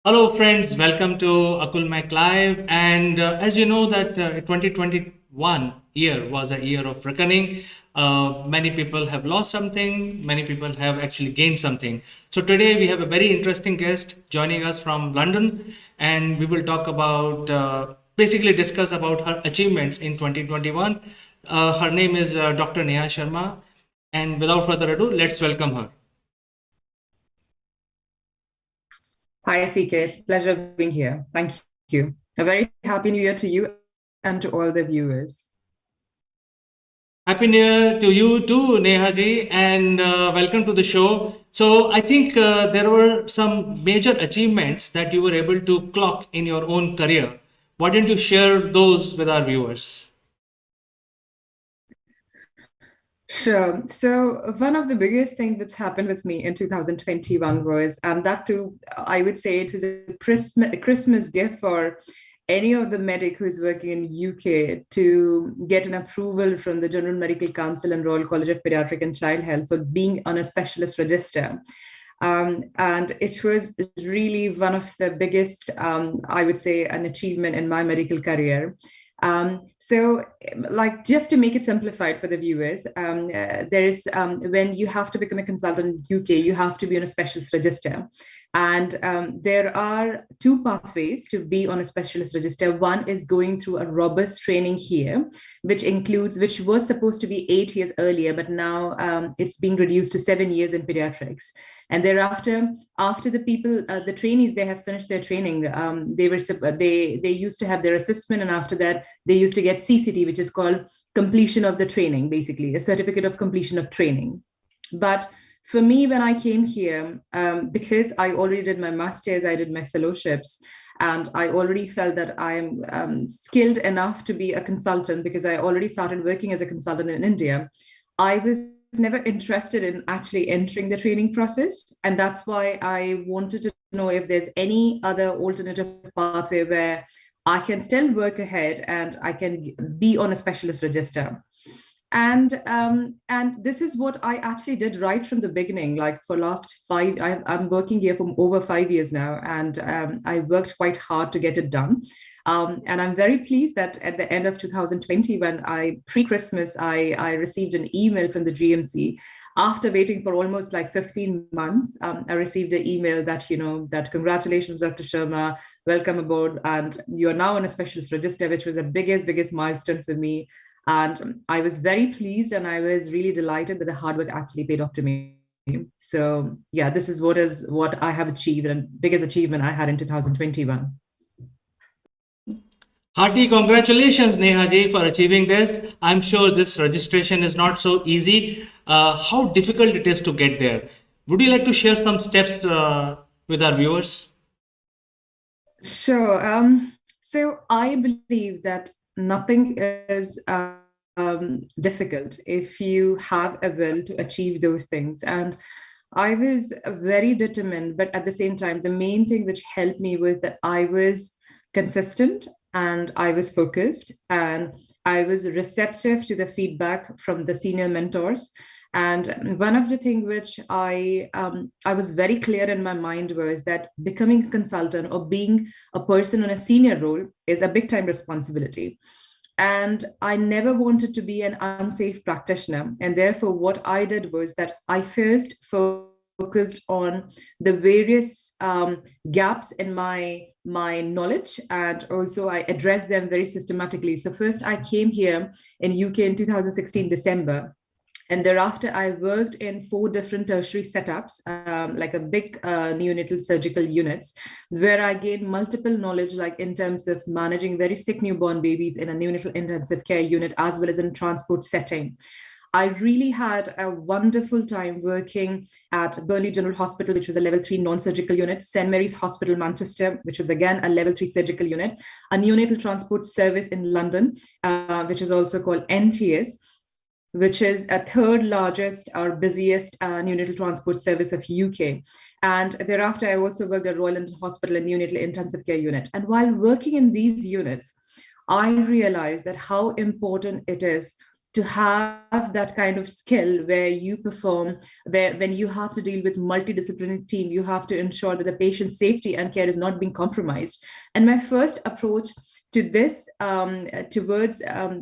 Hello, friends. Welcome to Akul Mac Live. And as you know, that 2021 year was a year of reckoning. Many people have lost something. Many people have actually gained something. So today we have a very interesting guest joining us from London, and we will talk about basically discuss about her achievements in 2021. Her name is Dr. Neha Sharma, and without further ado, let's welcome her. Hi, CK. It's a pleasure being here. Thank you. A very happy new year to you and to all the viewers. Happy New Year to you too, Neha ji, and welcome to the show. So, I think there were some major achievements that you were able to clock in your own career. Why don't you share those with our viewers? Sure. So one of the biggest things that's happened with me in 2021 was, and that too, I would say it was a Christmas gift for any of the medic who is working in UK to get an approval from the General Medical Council and Royal College of Pediatric and Child Health for being on a specialist register. And it was really one of the biggest, I would say, an achievement in my medical career. Like just to make it simplified for the viewers, there is when you have to become a consultant in UK, you have to be on a specialist register. And there are two pathways to be on a specialist register. One is going through a robust training here, which was supposed to be 8 years earlier, but now it's being reduced to 7 years in pediatrics. And thereafter, after the people, the trainees, they have finished their training. They used to have their assessment, and after that, they used to get CCT, which is called completion of the training, basically a certificate of completion of training. But for me, when I came here, because I already did my master's, I did my fellowships, and I already felt that I'm skilled enough to be a consultant because I already started working as a consultant in India. I was never interested in actually entering the training process. And that's why I wanted to know if there's any other alternative pathway where I can still work ahead and I can be on a specialist register. And this is what I actually did right from the beginning. Like for last five, I'm working here for over 5 years now, and I worked quite hard to get it done. And I'm very pleased that at the end of 2020, when I pre-Christmas, I received an email from the GMC. After waiting for almost like 15 months, I received an email that, that congratulations, Dr. Sharma, welcome aboard. And you are now on a specialist register, which was the biggest milestone for me. And I was very pleased and I was really delighted that the hard work actually paid off to me. So yeah, this is what I have achieved and biggest achievement I had in 2021. Hearty congratulations, Neha ji, for achieving this. I'm sure this registration is not so easy. How difficult it is to get there? Would you like to share some steps with our viewers? Sure. So I believe that nothing is difficult if you have a will to achieve those things. And I was very determined, but at the same time, the main thing which helped me was that I was consistent and I was focused and I was receptive to the feedback from the senior mentors. And one of the things which I was very clear in my mind was that becoming a consultant or being a person on a senior role is a big time responsibility. And I never wanted to be an unsafe practitioner. And therefore, what I did was that I first focused on the various gaps in my knowledge, and also I addressed them very systematically. So first, I came here in UK in 2016 December, and thereafter, I worked in four different tertiary setups, like a big neonatal surgical units, where I gained multiple knowledge, like in terms of managing very sick newborn babies in a neonatal intensive care unit, as well as in transport setting. I really had a wonderful time working at Burnley General Hospital, which was a level 3 non surgical unit, St. Mary's Hospital, Manchester, which was again a level 3 surgical unit, a neonatal transport service in London, which is also called NTS, which is a third largest or busiest neonatal transport service of UK. And thereafter, I also worked at Royal London Hospital and neonatal intensive care unit. And while working in these units, I realized that how important it is to have that kind of skill where you perform, where when you have to deal with multidisciplinary team, you have to ensure that the patient's safety and care is not being compromised. And my first approach to this, towards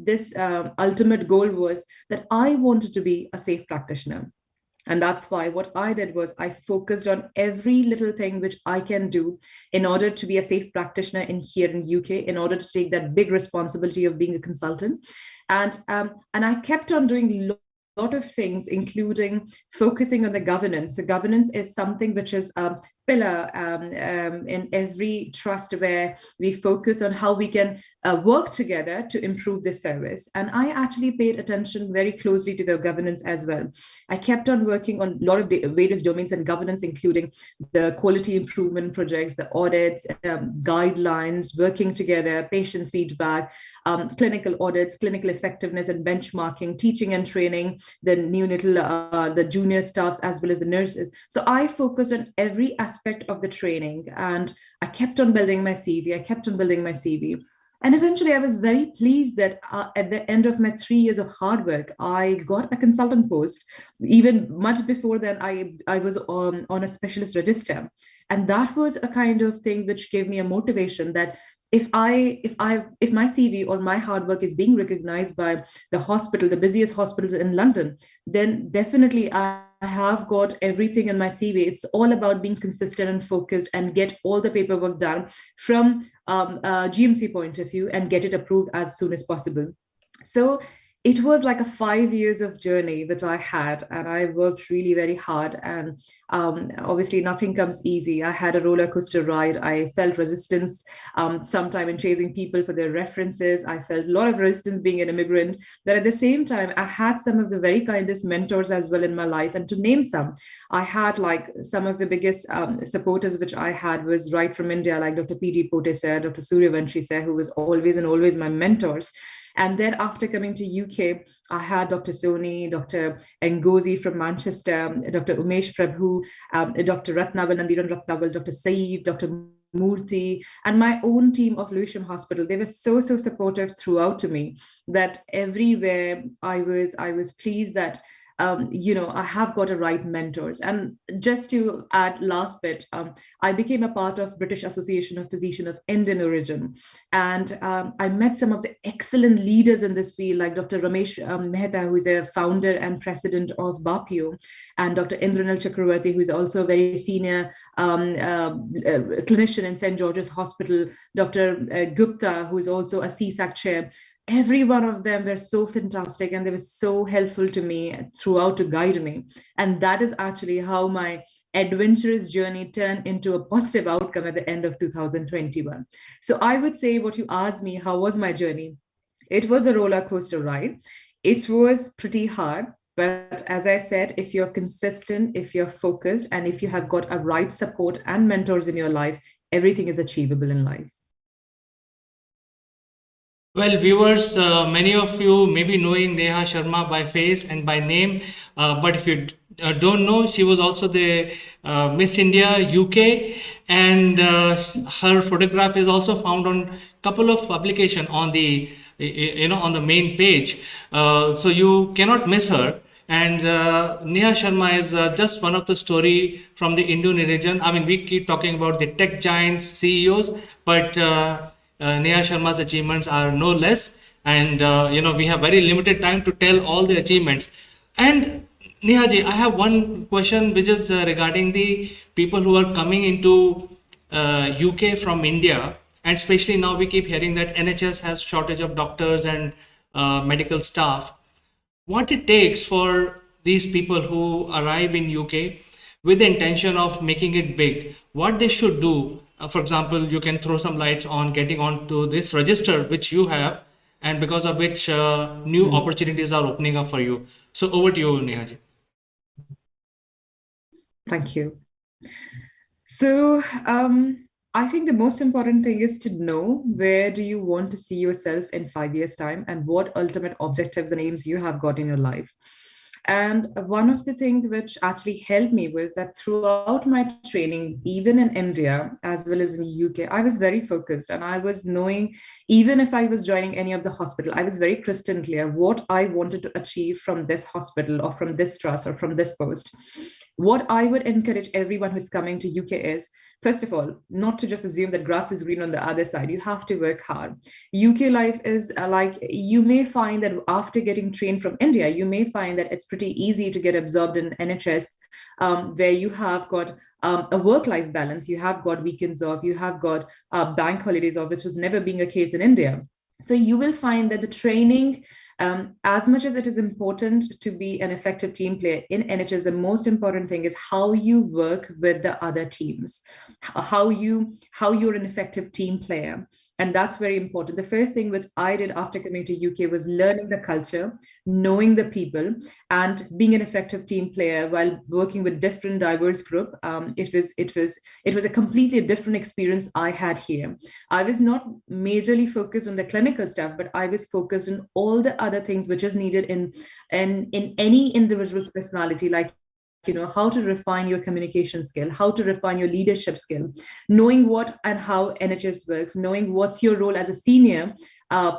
this ultimate goal, was that I wanted to be a safe practitioner. And that's why what I did was I focused on every little thing which I can do in order to be a safe practitioner in here in UK, in order to take that big responsibility of being a consultant. And I kept on doing a lot of things, including focusing on the governance. So governance is something which is a pillar in every trust, where we focus on how we can work together to improve this service. And I actually paid attention very closely to the governance as well. I kept on working on a lot of various domains and governance, including the quality improvement projects, the audits, guidelines, working together, patient feedback, clinical audits, clinical effectiveness and benchmarking, teaching and training, the neonatal, the junior staffs, as well as the nurses. So I focused on every aspect of the training, and I kept on building my CV. I kept on building my CV. And eventually, I was very pleased that at the end of my 3 years of hard work, I got a consultant post. Even much before then, I was on a specialist register. And that was a kind of thing which gave me a motivation that if my CV or my hard work is being recognized by the hospital, the busiest hospitals in London, then definitely I have got everything in my CV. It's all about being consistent and focused and get all the paperwork done from a GMC point of view and get it approved as soon as possible. So it was like a 5 years of journey that I had, and I worked really very hard. And obviously, nothing comes easy. I had a roller coaster ride. I felt resistance sometime in chasing people for their references. I felt a lot of resistance being an immigrant. But at the same time, I had some of the very kindest mentors as well in my life. And to name some, I had like some of the biggest supporters which I had was right from India, like Dr. P.D. Pote sir, Dr. Suryavanshi sir, who was always and always my mentors. And then after coming to UK, I had Dr. Soni, Dr. Ngozi from Manchester, Dr. Umesh Prabhu, Dr. Ratnaval, Nandiran Ratnaval, Dr. Saeed, Dr. Murthy, and my own team of Lewisham Hospital. They were so, so supportive throughout to me that everywhere I was pleased that I have got a right mentors. And just to add last bit, I became a part of British Association of Physicians of Indian origin, and I met some of the excellent leaders in this field, like Dr. Ramesh Mehta, who is a founder and president of BAPIO, and Dr. Indranil Chakravarti, who is also a very senior clinician in St. George's Hospital, Dr. Gupta, who is also a CSAC chair. Every one of them were so fantastic, and they were so helpful to me throughout to guide me. And that is actually how my adventurous journey turned into a positive outcome at the end of 2021. So I would say, what you asked me, how was my journey? It was a roller coaster ride. It was pretty hard. But as I said, if you're consistent, if you're focused, and if you have got a right support and mentors in your life, everything is achievable in life. Well, viewers, many of you may be knowing Neha Sharma by face and by name, but if you don't know, she was also the Miss India UK, and her photograph is also found on couple of publication on the on the main page, so you cannot miss her. And Neha Sharma is just one of the story from the Indian region. I mean, we keep talking about the tech giants, CEOs, but Neha Sharma's achievements are no less. And we have very limited time to tell all the achievements. And Neha ji, I have one question which is regarding the people who are coming into UK from India, and especially now we keep hearing that NHS has shortage of doctors and medical staff. What it takes for these people who arrive in UK with the intention of making it big, what they should do. For example, you can throw some lights on getting onto this register which you have, and because of which new opportunities are opening up for you. So over to you, Nehaji. Thank you. So I think the most important thing is to know, where do you want to see yourself in 5 years' time, and what ultimate objectives and aims you have got in your life. And one of the things which actually helped me was that throughout my training, even in India as well as in UK, I was very focused, and I was knowing, even if I was joining any of the hospital, I was very crystal clear what I wanted to achieve from this hospital or from this trust or from this post. What I would encourage everyone who's coming to UK is, first of all, not to just assume that grass is green on the other side. You have to work hard. UK life is like, you may find that after getting trained from India, you may find that it's pretty easy to get absorbed in NHS, where you have got a work-life balance, you have got weekends off, you have got bank holidays off, which was never being a case in India. So you will find that the training, as much as it is important to be an effective team player in NHS, the most important thing is how you work with the other teams, how you're an effective team player. And that's very important. The first thing which I did after coming to UK was learning the culture, knowing the people, and being an effective team player while working with different diverse group. It was a completely different experience I had here. I was not majorly focused on the clinical stuff, but I was focused on all the other things which is needed in any individual's personality, like, how to refine your communication skill, how to refine your leadership skill, knowing what and how NHS works, knowing what's your role as a senior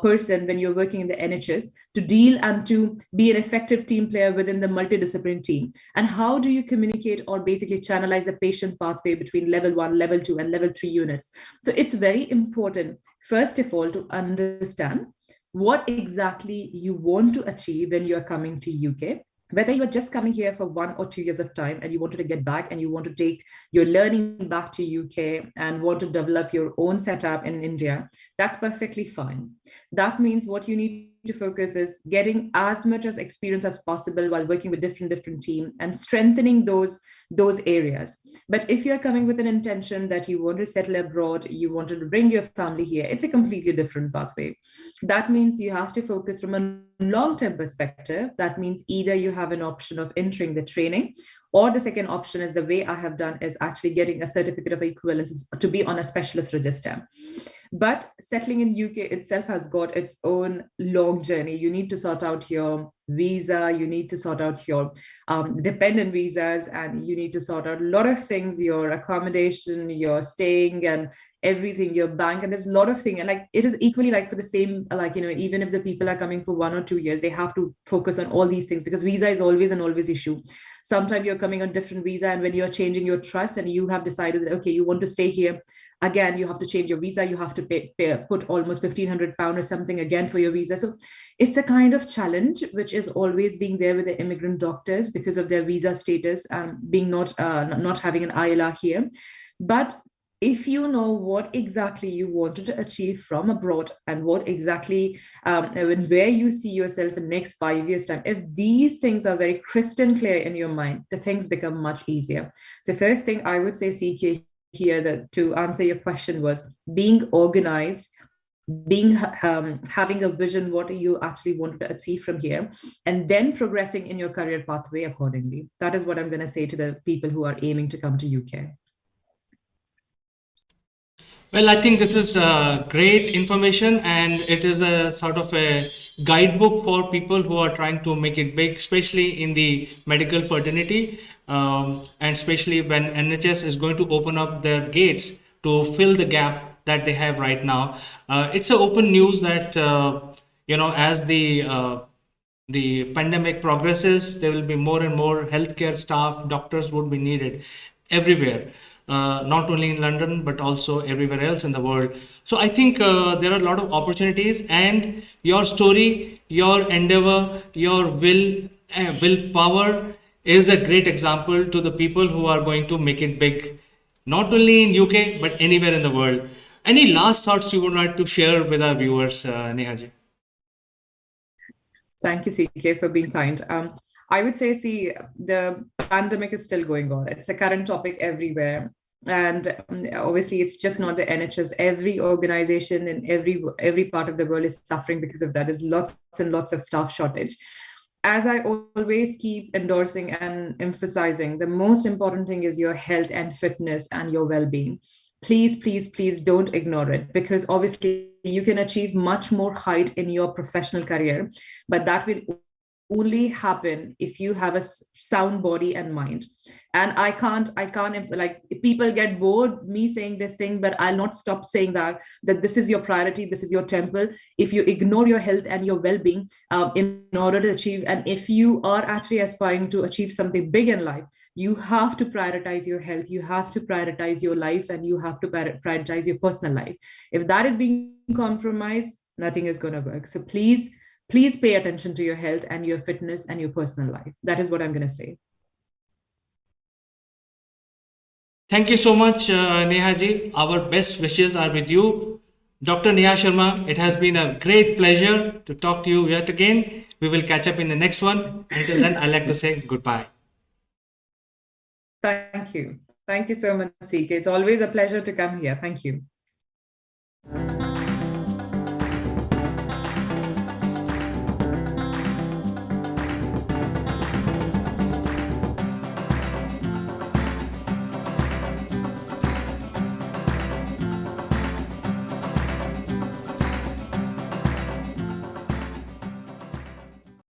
person when you're working in the NHS, to deal and to be an effective team player within the multidisciplinary team. And how do you communicate or basically channelize the patient pathway between level 1, level 2, and level 3 units. So it's very important, first of all, to understand what exactly you want to achieve when you're coming to UK, whether you're just coming here for 1 or 2 years of time and you wanted to get back and you want to take your learning back to UK and want to develop your own setup in India, that's perfectly fine. That means what you need to focus is getting as much as experience as possible while working with different team and strengthening those areas. But if you're coming with an intention that you want to settle abroad, you want to bring your family here, it's a completely different pathway. That means you have to focus from a long-term perspective. That means either you have an option of entering the training, or the second option is the way I have done is actually getting a certificate of equivalence to be on a specialist register. But settling in UK itself has got its own long journey. You need to sort out your visa, you need to sort out your dependent visas, and you need to sort out a lot of things, your accommodation, your staying, and everything, your bank, and there's a lot of things. And like, it is equally like for the same, like, even if the people are coming for 1 or 2 years, they have to focus on all these things, because visa is always an always issue. Sometimes you're coming on different visa, and when you're changing your trust and you have decided that, okay, you want to stay here, again, you have to change your visa, you have to put almost £1,500 or something again for your visa. So it's a kind of challenge which is always being there with the immigrant doctors because of their visa status and being not having an ILR here. But if you know what exactly you wanted to achieve from abroad and what exactly and where you see yourself in next 5 years time, if these things are very crystal clear in your mind, the things become much easier. So first thing I would say, CK, here, that to answer your question, was being organized, being having a vision what you actually wanted to achieve from here, and then progressing in your career pathway accordingly. That is what I'm going to say to the people who are aiming to come to UK. Well, I think this is great information, and it is a sort of a guidebook for people who are trying to make it big, especially in the medical fraternity, and especially when NHS is going to open up their gates to fill the gap that they have right now. It's a open news that as the pandemic progresses, there will be more and more healthcare staff, doctors would be needed everywhere, not only in London, but also everywhere else in the world. So I think there are a lot of opportunities, and your story, your endeavor, your willpower is a great example to the people who are going to make it big, not only in UK, but anywhere in the world. Any last thoughts you would like to share with our viewers, Neha? Thank you, CK, for being kind. I would say, see, the pandemic is still going on. It's a current topic everywhere. And obviously, it's just not the NHS. Every organization in every part of the world is suffering because of that. There's lots and lots of staff shortage. As I always keep endorsing and emphasizing, the most important thing is your health and fitness and your well-being. Please, please, please don't ignore it, because obviously you can achieve much more height in your professional career, but that will only happen if you have a sound body and mind. And I can't like, people get bored me saying this thing, but I'll not stop saying that this is your priority, this is your temple. If you ignore your health and your well-being, in order to achieve, and if you are actually aspiring to achieve something big in life, you have to prioritize your health, you have to prioritize your life, and you have to prioritize your personal life. If that is being compromised, nothing is going to work. So please pay attention to your health and your fitness and your personal life. That is what I'm going to say. Thank you so much, Neha ji. Our best wishes are with you. Dr. Neha Sharma, it has been a great pleasure to talk to you yet again. We will catch up in the next one. Until then, I'd like to say goodbye. Thank you. Thank you so much, CK. It's always a pleasure to come here. Thank you.